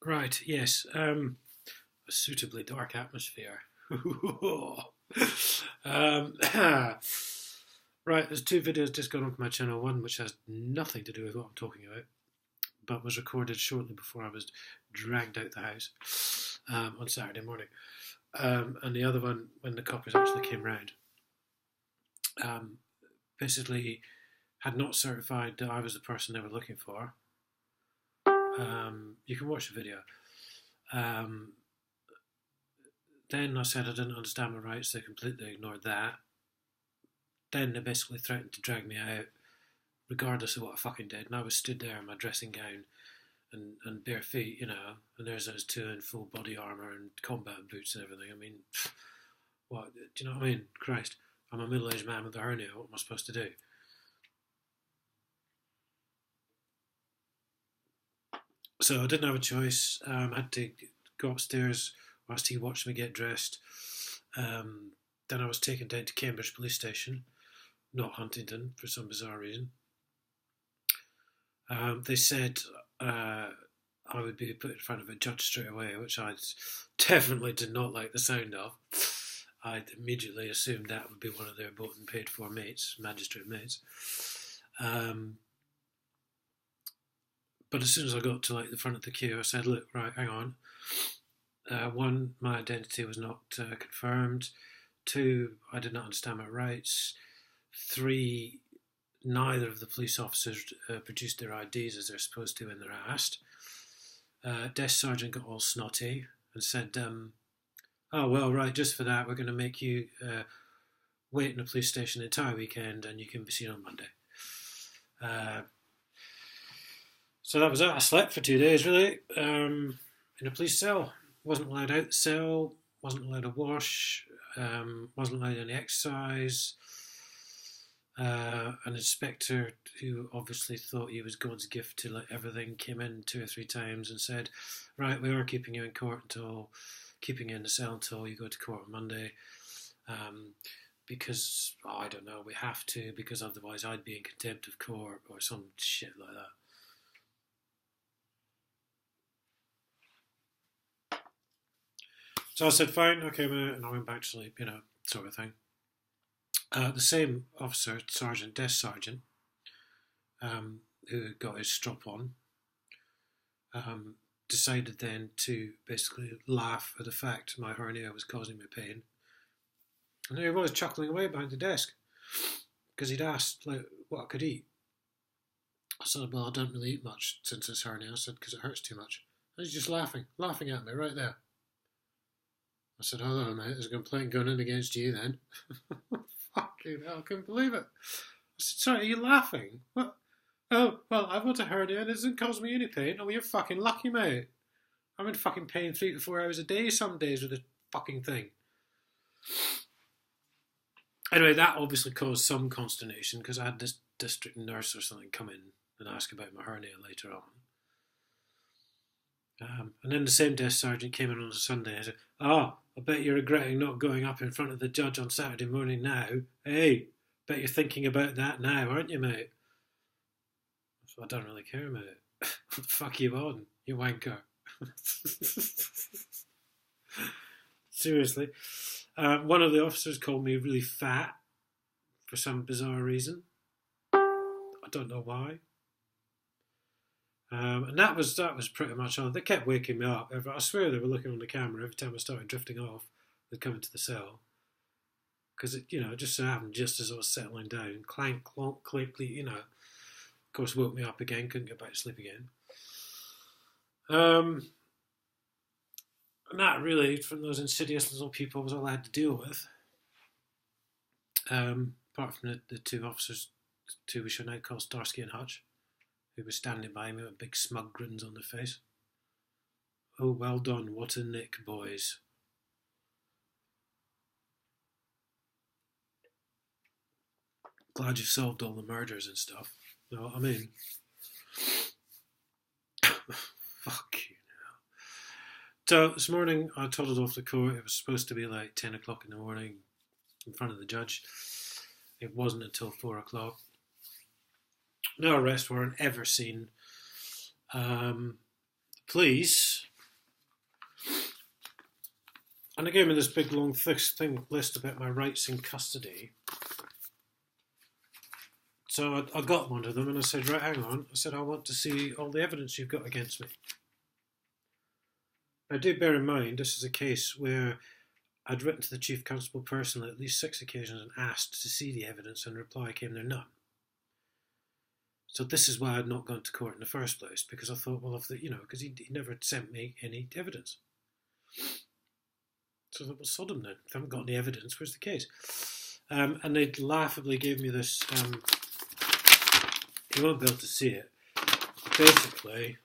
Right, yes. A suitably dark atmosphere. um, right, there's two videos just gone off my channel. One which has nothing to do with what I'm talking about, but was recorded shortly before I was dragged out the house on Saturday morning. And the other one when the coppers actually came round. Basically, had not certified that I was the person they were looking for. You can watch the video. Then I said I didn't understand my rights. They completely ignored that. Then they basically threatened to drag me out, regardless of what I fucking did. And I was stood there in my dressing gown and bare feet, you know. And there's those two in full body armour and combat boots and everything. I mean, what? Do you know what I mean? Christ, I'm a middle-aged man with a hernia. What am I supposed to do? So I didn't have a choice. I had to go upstairs whilst he watched me get dressed. Then I was taken down to Cambridge Police Station, not Huntingdon, for some bizarre reason. They said I would be put in front of a judge straight away, which I definitely did not like the sound of. I immediately assumed that would be one of their bought and paid for mates, magistrate mates. But as soon as I got to the front of the queue, I said, "Look, right, hang on. One, my identity was not confirmed. Two, I did not understand my rights. Three, neither of the police officers produced their IDs as they're supposed to when they're asked." Desk sergeant got all snotty and said, "Oh, well, right, just for that, we're going to make you wait in a police station the entire weekend and you can be seen on Monday." So that was it. I slept for 2 days, really, in a police cell. Wasn't allowed out the cell, wasn't allowed to wash, wasn't allowed any exercise. An inspector who obviously thought he was God's gift to everything came in 2 or 3 times and said, "Right, we are keeping you in the cell until you go to court on Monday, because, I don't know, we have to, because otherwise I'd be in contempt of court," or some shit like that. So I said, "Fine, okay, mate," and I went back to sleep, sort of thing. The same officer, desk sergeant, who got his strop on, decided then to basically laugh at the fact my hernia was causing me pain. And there he was, chuckling away behind the desk, because he'd asked what I could eat. I said, "Well, I don't really eat much since this hernia." I said, "Because it hurts too much." And he's just laughing at me right there. I said, "Hold on, mate, there's a complaint going in against you then." Fucking hell, I couldn't believe it. I said, "Sorry, are you laughing? What? Oh, well, I've got a hernia and it doesn't cause me any pain." "Oh, you're fucking lucky, mate. I'm in fucking pain 3 to 4 hours a day some days with this fucking thing." Anyway, that obviously caused some consternation because I had this district nurse or something come in and ask about my hernia later on. And then the same desk sergeant came in on a Sunday and said, "Oh, I bet you're regretting not going up in front of the judge on Saturday morning now. Hey, bet you're thinking about that now, aren't you, mate?" So, "I don't really care, mate." "What the fuck are you on, you wanker?" Seriously. One of the officers called me really fat for some bizarre reason. I don't know why. And that was pretty much all. They kept waking me up. I swear they were looking on the camera every time I started drifting off. They'd come into the cell. Because it just so happened, just as I was settling down, clank, clonk, clink, of course, woke me up again. Couldn't get back to sleep again. And that really, from those insidious little people, was all I had to deal with. Apart from the two officers, two we should now call Starsky and Hutch, who was standing by me with big smug grins on their face. "Oh, well done, what a nick, boys." Glad you've solved all the murders and stuff. You know what I mean? Fuck you now. So this morning I toddled off to court. It was supposed to be 10 o'clock in the morning in front of the judge. It wasn't until 4 o'clock. No arrest warrant ever seen. Police And they gave me this big long thing list about my rights in custody. So I got one of them and I said, right, hang on. I said, I want to see all the evidence you've got against me. Now, do bear in mind, this is a case where I'd written to the Chief Constable personally at least 6 occasions and asked to see the evidence, and reply came there none. So this is why I'd not gone to court in the first place, because I thought, well, because he never sent me any evidence. So I thought, well, sod him then. If I haven't got any evidence, where's the case? And they laughably gave me this, you won't be able to see it. Basically,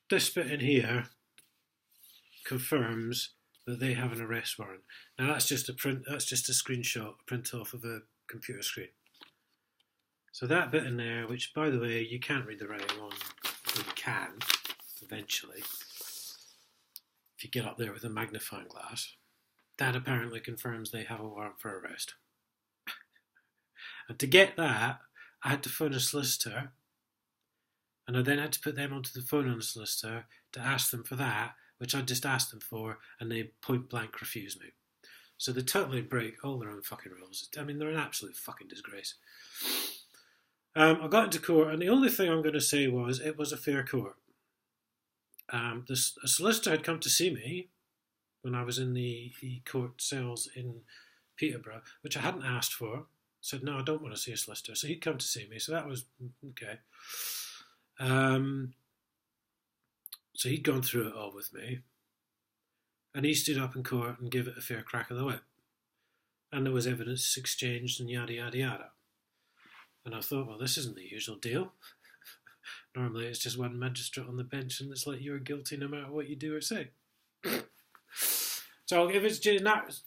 this bit in here confirms that they have an arrest warrant. Now that's just a screenshot, a print off of a computer screen. So that bit in there, which by the way, you can't read the writing on, you can, eventually, if you get up there with a magnifying glass, that apparently confirms they have a warrant for arrest. And to get that, I had to phone a solicitor, and I then had to put them onto the phone on the solicitor to ask them for that, which I just asked them for, and they point blank refused me. So they totally break all their own fucking rules. I mean, they're an absolute fucking disgrace. I got into court, and the only thing I'm going to say was it was a fair court. A solicitor had come to see me when I was in the court cells in Peterborough, which I hadn't asked for. Said, no, I don't want to see a solicitor. So he'd come to see me, so that was okay. So he'd gone through it all with me, and he stood up in court and gave it a fair crack of the whip. And there was evidence exchanged and yada, yada, yada. And I thought, well, this isn't the usual deal. Normally it's just one magistrate on the bench and it's like you're guilty no matter what you do or say. So if it's in that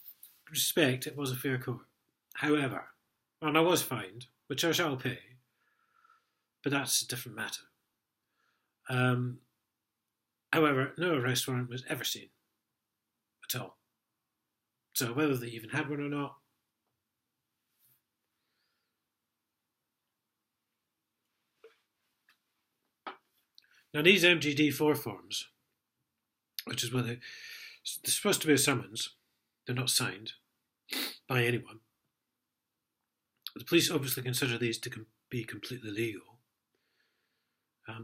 respect, it was a fair court. However, and I was fined, which I shall pay, but that's a different matter. However, no arrest warrant was ever seen at all. So whether they even had one or not, now these MGD4 forms, which is where they're supposed to be a summons, they're not signed by anyone. The police obviously consider these to be completely legal,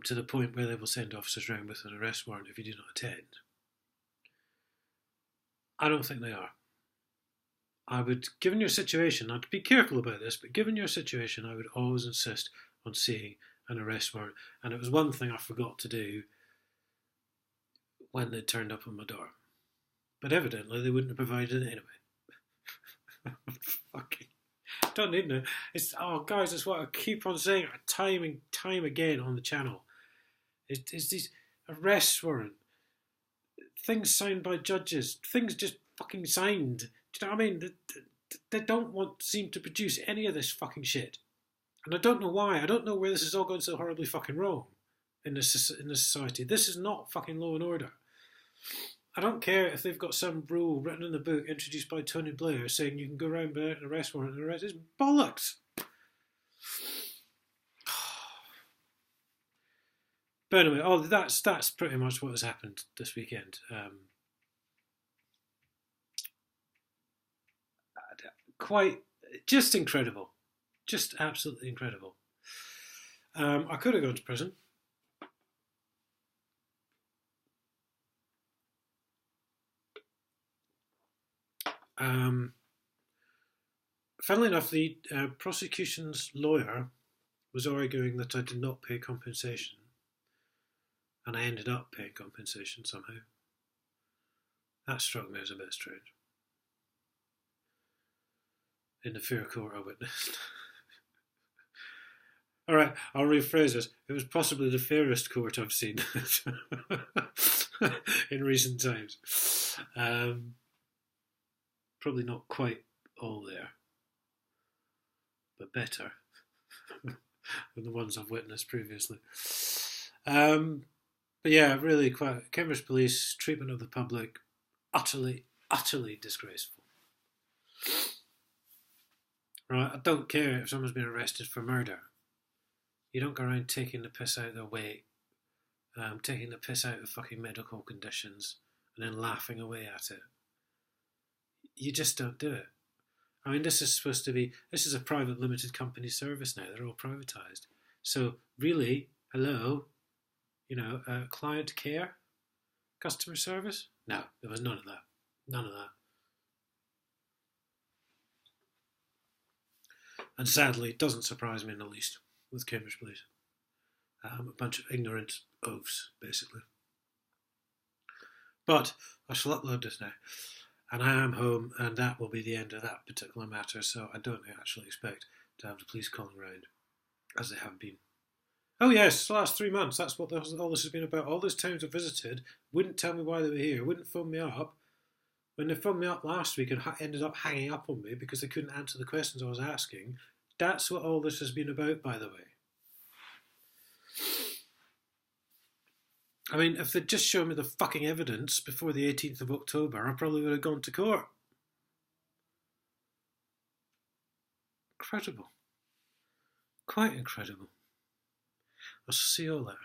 to the point where they will send officers around with an arrest warrant if you do not attend. I don't think they are. I would, given your situation, I'd be careful about this, but given your situation, I would always insist on seeing an arrest warrant. And it was one thing I forgot to do when they turned up on my door. But evidently they wouldn't have provided it anyway. Fucking don't need it. Guys, that's what I keep on saying time and time again on the channel. It's these arrest warrant, things signed by judges, things just fucking signed. Do you know what I mean? They don't seem to produce any of this fucking shit. And I don't know why. I don't know where this is all going so horribly fucking wrong in this society. This is not fucking law and order. I don't care if they've got some rule written in the book introduced by Tony Blair saying you can go around without an arrest warrant and arrest. It's bollocks. But anyway, that's pretty much what has happened this weekend. Just incredible. Just absolutely incredible. I could have gone to prison. Funnily enough, the prosecution's lawyer was arguing that I did not pay compensation, and I ended up paying compensation somehow. That struck me as a bit strange. In the fair court I witnessed. Alright, I'll rephrase this. It was possibly the fairest court I've seen in recent times. Probably not quite all there, but better than the ones I've witnessed previously. But yeah, really quite. Cambridge Police treatment of the public, utterly disgraceful. Right, I don't care if someone's been arrested for murder. You don't go around taking the piss out of their weight, taking the piss out of fucking medical conditions, and then laughing away at it. You just don't do it. I mean, this is a private limited company service now. They're all privatised. So really, hello, client care, customer service? No, there was none of that. None of that. And sadly, it doesn't surprise me in the least with Cambridge Police. A bunch of ignorant oafs, basically. But I shall upload this now. And I am home, and that will be the end of that particular matter, so I don't actually expect to have the police calling round, as they have been. Oh yes, the last 3 months, that's what all this has been about. All those towns I visited wouldn't tell me why they were here, wouldn't phone me up. When they phoned me up last week and ended up hanging up on me because they couldn't answer the questions I was asking, that's what all this has been about, by the way. I mean, if they'd just shown me the fucking evidence before the 18th of October, I probably would have gone to court. Incredible. Quite incredible. I'll see you all later.